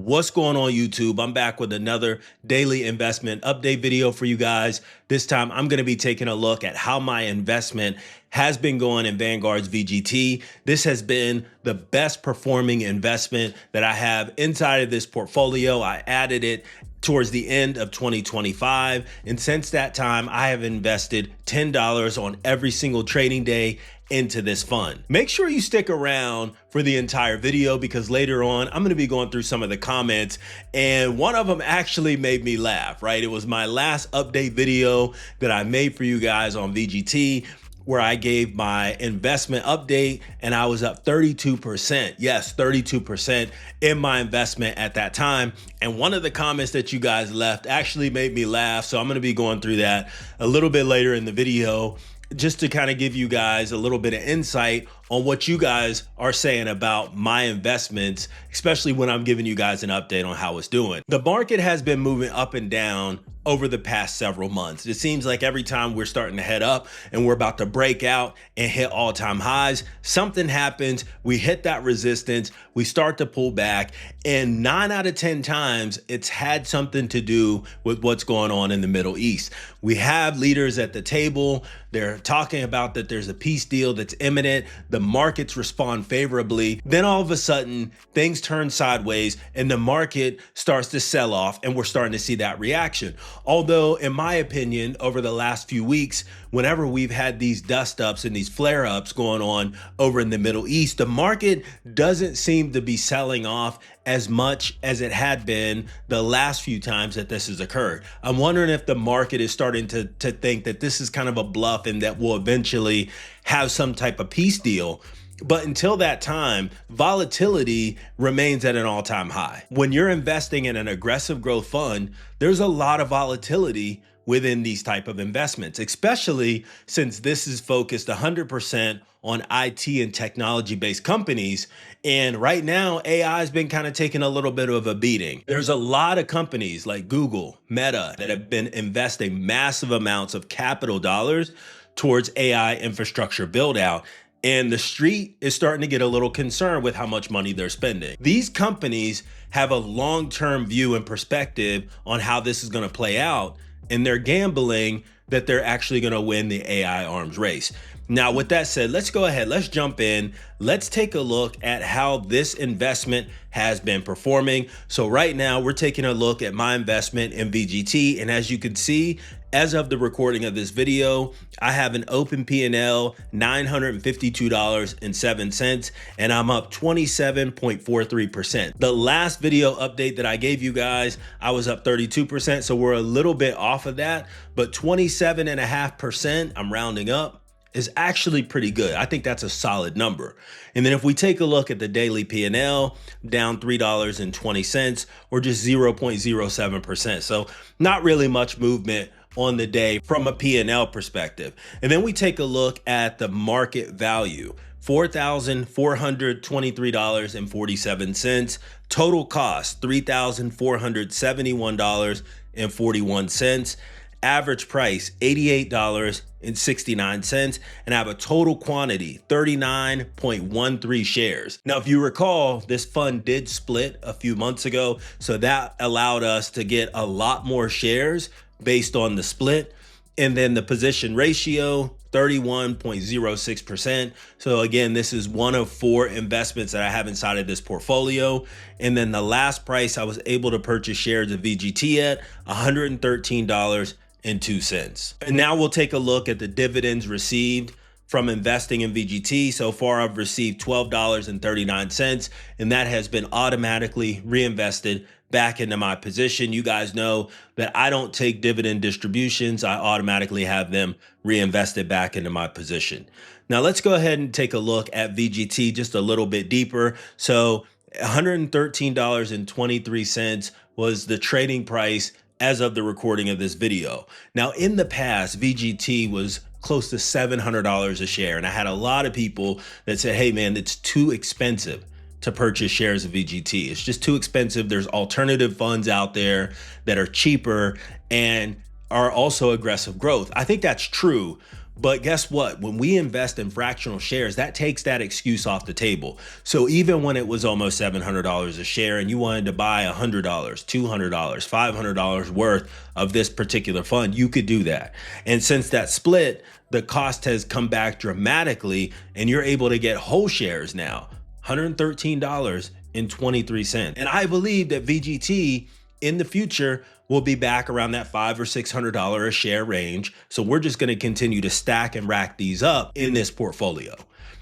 What's going on, YouTube? I'm back with another daily investment update video for you guys. This time I'm going to be taking a look at how my investment has been going in Vanguard's VGT. This has been the best performing investment that I have inside of this portfolio. I added it towards the end of 2025. And since that time, I have invested $10 on every single trading day into this fund. Make sure you stick around for the entire video because later on, I'm gonna be going through some of the comments and one of them actually made me laugh, right? It was my last update video that I made for you guys on VGT, where I gave my investment update and I was up 32%. Yes, 32% in my investment at that time. And one of the comments that you guys left actually made me laugh. So I'm gonna be going through that a little bit later in the video, just to kind of give you guys a little bit of insight on what you guys are saying about my investments, especially when I'm giving you guys an update on how it's doing. The market has been moving up and down over the past several months. It seems like every time we're starting to head up and we're about to break out and hit all-time highs, something happens, we hit that resistance, we start to pull back, and 9 out of 10 times it's had something to do with what's going on in the Middle East. We have leaders at the table, they're talking about that there's a peace deal that's imminent, the markets respond favorably, then all of a sudden things turn sideways and the market starts to sell off and we're starting to see that reaction. Although in my opinion, over the last few weeks, whenever we've had these dust ups and these flare ups going on over in the Middle East, the market doesn't seem to be selling off as much as it had been the last few times that this has occurred. I'm wondering if the market is starting to think that this is kind of a bluff and that we'll eventually have some type of peace deal. But until that time, volatility remains at an all-time high. When you're investing in an aggressive growth fund, there's a lot of volatility within these type of investments, especially since this is focused 100% on IT and technology-based companies. And right now, AI has been kind of taking a little bit of a beating. There's a lot of companies like Google, Meta, that have been investing massive amounts of capital dollars towards AI infrastructure build out. And the street is starting to get a little concerned with how much money they're spending. These companies have a long-term view and perspective on how this is going to play out, and they're gambling that they're actually going to win the AI arms race. Now, with that said, let's go ahead, let's jump in. Let's take a look at how this investment has been performing. So right now we're taking a look at my investment in VGT. And as you can see, as of the recording of this video, I have an open P&L, $952.07, and I'm up 27.43%. The last video update that I gave you guys, I was up 32%. So we're a little bit off of that, but 27.5%, I'm rounding up, is actually pretty good. I think that's a solid number. And then if we take a look at the daily P&L, down $3.20 or just 0.07%. So not really much movement on the day from a P&L perspective. And then we take a look at the market value, $4,423.47. Total cost, $3,471.41. Average price, $88.69, and I have a total quantity, 39.13 shares. Now, if you recall, this fund did split a few months ago, so that allowed us to get a lot more shares based on the split. And then the position ratio, 31.06%. So again, this is one of 4 investments that I have inside of this portfolio. And then the last price I was able to purchase shares of VGT at, $113.02. And now we'll take a look at the dividends received from investing in VGT. So far, I've received $12.39, and that has been automatically reinvested back into my position. You guys know that I don't take dividend distributions. I automatically have them reinvested back into my position. Now let's go ahead and take a look at VGT just a little bit deeper. So $113.23 was the trading price as of the recording of this video. Now in the past, VGT was close to $700 a share. And I had a lot of people that said, hey man, it's too expensive to purchase shares of VGT. It's just too expensive. There's alternative funds out there that are cheaper and are also aggressive growth. I think that's true, But guess what? When we invest in fractional shares, that takes that excuse off the table. So even when it was almost $700 a share and you wanted to buy $100, $200, $500 worth of this particular fund, you could do that. And since that split, the cost has come back dramatically and you're able to get whole shares now, $113.23. And I believe that VGT in the future will be back around that $500 or $600 a share range. So we're just going to continue to stack and rack these up in this portfolio.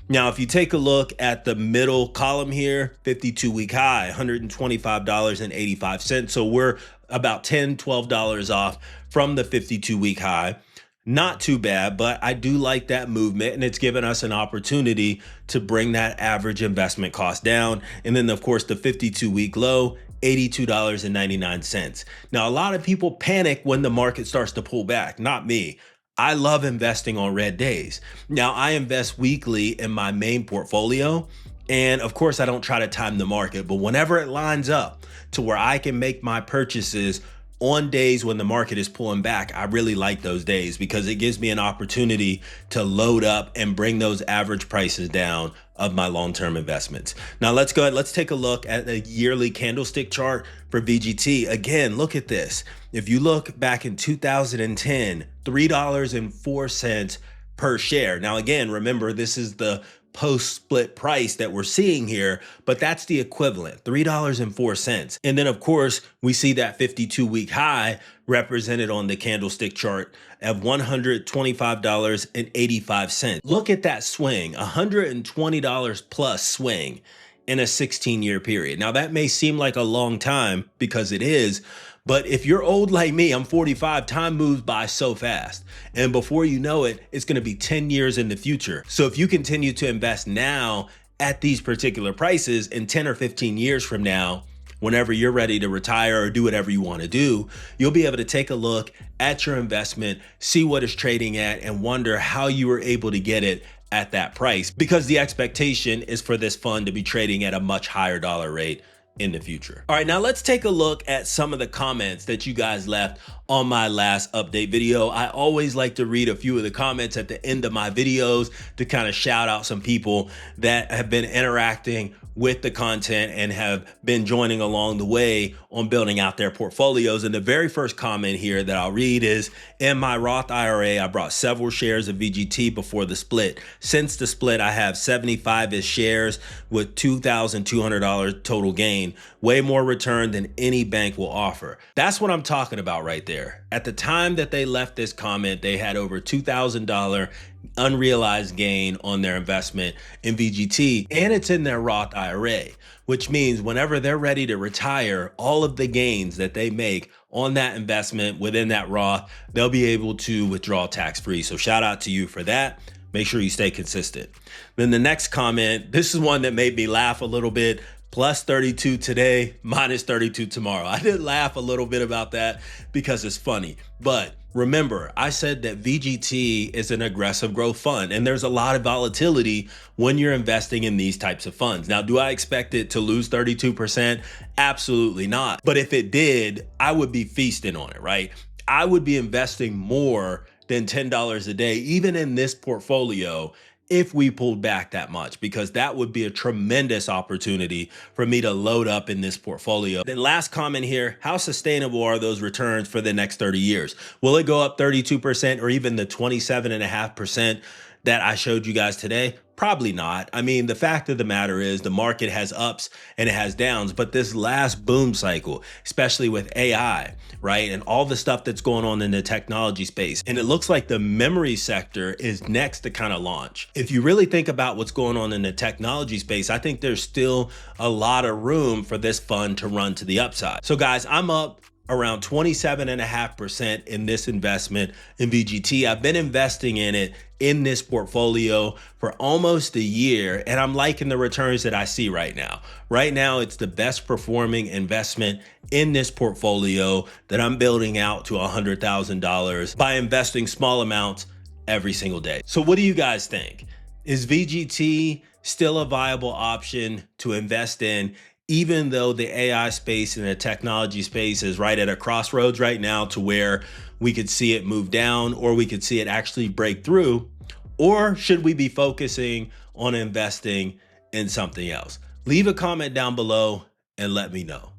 Now, if you take a look at the middle column here, 52-week high, $125.85. So we're about $10, $12 off from the 52-week high. Not too bad, but I do like that movement, and it's given us an opportunity to bring that average investment cost down. And then, of course, the 52-week low, $82.99. Now, a lot of people panic when the market starts to pull back. Not me. I love investing on red days. Now, I invest weekly in my main portfolio. And of course, I don't try to time the market, but whenever it lines up to where I can make my purchases on days when the market is pulling back, I really like those days because it gives me an opportunity to load up and bring those average prices down of my long-term investments. Now let's go ahead, let's take a look at the yearly candlestick chart for VGT. Again, look at this. If you look back in 2010, $3.04 per share. Now again, remember, this is the post-split price that we're seeing here, but that's the equivalent, $3.04. And then of course, we see that 52-week high represented on the candlestick chart of $125.85. Look at that swing, $120 plus swing in a 16-year period. Now that may seem like a long time because it is, but if you're old like me, I'm 45, time moves by so fast. And before you know it, it's gonna be 10 years in the future. So if you continue to invest now at these particular prices, in 10 or 15 years from now, whenever you're ready to retire or do whatever you wanna do, you'll be able to take a look at your investment, see what it's trading at, and wonder how you were able to get it at that price, because the expectation is for this fund to be trading at a much higher dollar rate in the future. All right, now let's take a look at some of the comments that you guys left on my last update video. I always like to read a few of the comments at the end of my videos to kind of shout out some people that have been interacting with the content and have been joining along the way on building out their portfolios. And the very first comment here that I'll read is, in my Roth IRA, I brought several shares of VGT before the split. Since the split, I have 75-ish shares with $2,200 total gain, way more return than any bank will offer. That's what I'm talking about right there. At the time that they left this comment, they had over $2,000 unrealized gain on their investment in VGT, and it's in their Roth IRA, which means whenever they're ready to retire, all of the gains that they make on that investment within that Roth, they'll be able to withdraw tax-free. So shout out to you for that. Make sure you stay consistent. Then the next comment, this is one that made me laugh a little bit. Plus 32 today, minus 32 tomorrow. I did laugh a little bit about that because it's funny. But remember, I said that VGT is an aggressive growth fund, and there's a lot of volatility when you're investing in these types of funds. Now, do I expect it to lose 32%? Absolutely not. But if it did, I would be feasting on it, right? I would be investing more than $10 a day, even in this portfolio, if we pulled back that much, because that would be a tremendous opportunity for me to load up in this portfolio. Then last comment here, how sustainable are those returns for the next 30 years? Will it go up 32% or even the 27.5% that I showed you guys today? Probably not. I mean, the fact of the matter is the market has ups and it has downs, but this last boom cycle, especially with AI, right? And all the stuff that's going on in the technology space. And it looks like the memory sector is next to kind of launch. If you really think about what's going on in the technology space, I think there's still a lot of room for this fund to run to the upside. So guys, I'm up around 27.5% in this investment in VGT. I've been investing in it in this portfolio for almost a year, and I'm liking the returns that I see right now. Right now, it's the best performing investment in this portfolio that I'm building out to $100,000 by investing small amounts every single day. So what do you guys think? Is VGT still a viable option to invest in even though the AI space and the technology space is right at a crossroads right now to where we could see it move down or we could see it actually break through? Or should we be focusing on investing in something else? Leave a comment down below and let me know.